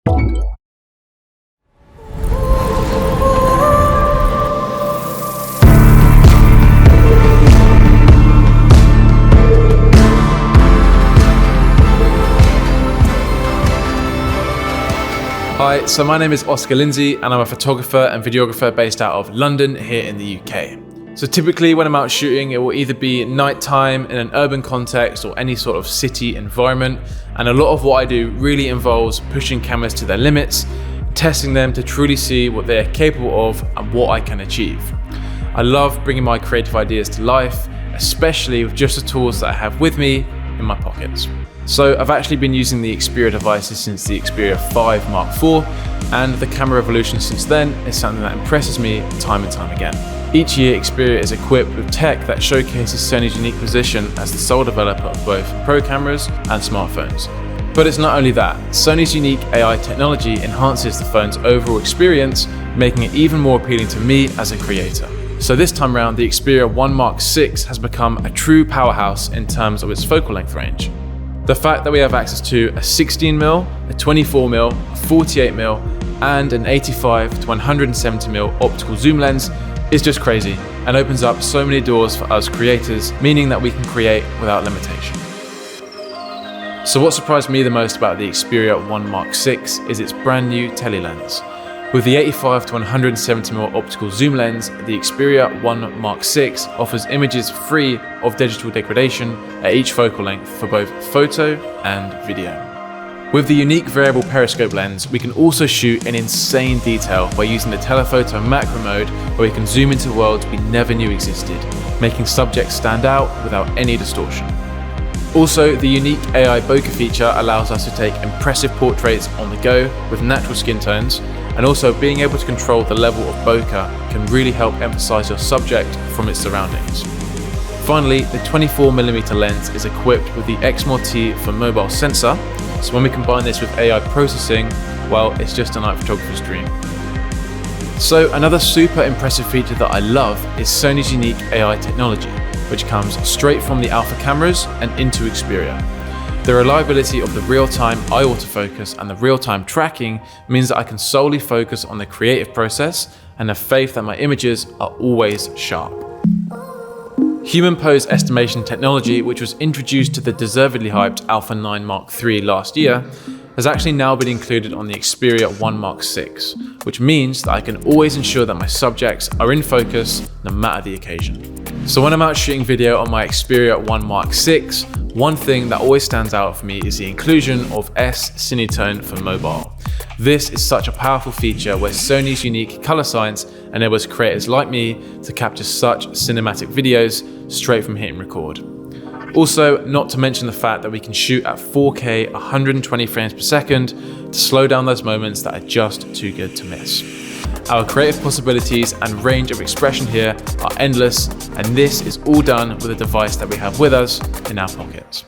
Hi, so my name is Oscar Lindsey and I'm a photographer and videographer based out of London here in the UK. So typically when I'm out shooting, it will either be nighttime in an urban context or any sort of city environment. And a lot of what I do really involves pushing cameras to their limits, testing them to truly see what they're capable of and what I can achieve. I love bringing my creative ideas to life, especially with just the tools that I have with me in my pockets. So I've actually been using the Xperia devices since the Xperia 5 Mark IV, and the camera evolution since then is something that impresses me time and time again. Each year, Xperia is equipped with tech that showcases Sony's unique position as the sole developer of both pro cameras and smartphones. But it's not only that, Sony's unique AI technology enhances the phone's overall experience, making it even more appealing to me as a creator. So this time around, the Xperia 1 Mark VI has become a true powerhouse in terms of its focal length range. The fact that we have access to a 16mm, a 24mm, a 48mm, and an 85 to 170mm optical zoom lens is just crazy and opens up so many doors for us creators, meaning that we can create without limitation. So what surprised me the most about the Xperia 1 Mark VI is its brand new tele-lens. With the 85 to 170mm optical zoom lens, the Xperia 1 Mark VI offers images free of digital degradation at each focal length for both photo and video. With the unique variable periscope lens, we can also shoot in insane detail by using the Telephoto macro mode, where we can zoom into worlds we never knew existed, making subjects stand out without any distortion. Also, the unique AI bokeh feature allows us to take impressive portraits on the go with natural skin tones, and also being able to control the level of bokeh can really help emphasize your subject from its surroundings. Finally, the 24mm lens is equipped with the X-T for mobile sensor, so when we combine this with AI processing, well, it's just a night photographer's dream. So another super impressive feature that I love is Sony's unique AI technology, which comes straight from the alpha cameras and into Xperia. The reliability of the real-time eye autofocus and the real-time tracking means that I can solely focus on the creative process and have faith that my images are always sharp. Human pose estimation technology, which was introduced to the deservedly hyped Alpha 9 Mark III last year, has actually now been included on the Xperia 1 Mark VI, which means that I can always ensure that my subjects are in focus no matter the occasion. So when I'm out shooting video on my Xperia 1 Mark VI, one thing that always stands out for me is the inclusion of S-Cinetone for mobile. This is such a powerful feature where Sony's unique color science enables creators like me to capture such cinematic videos straight from hitting record. Also, not to mention the fact that we can shoot at 4K 120 frames per second to slow down those moments that are just too good to miss. Our creative possibilities and range of expression here are endless, and this is all done with a device that we have with us in our pockets.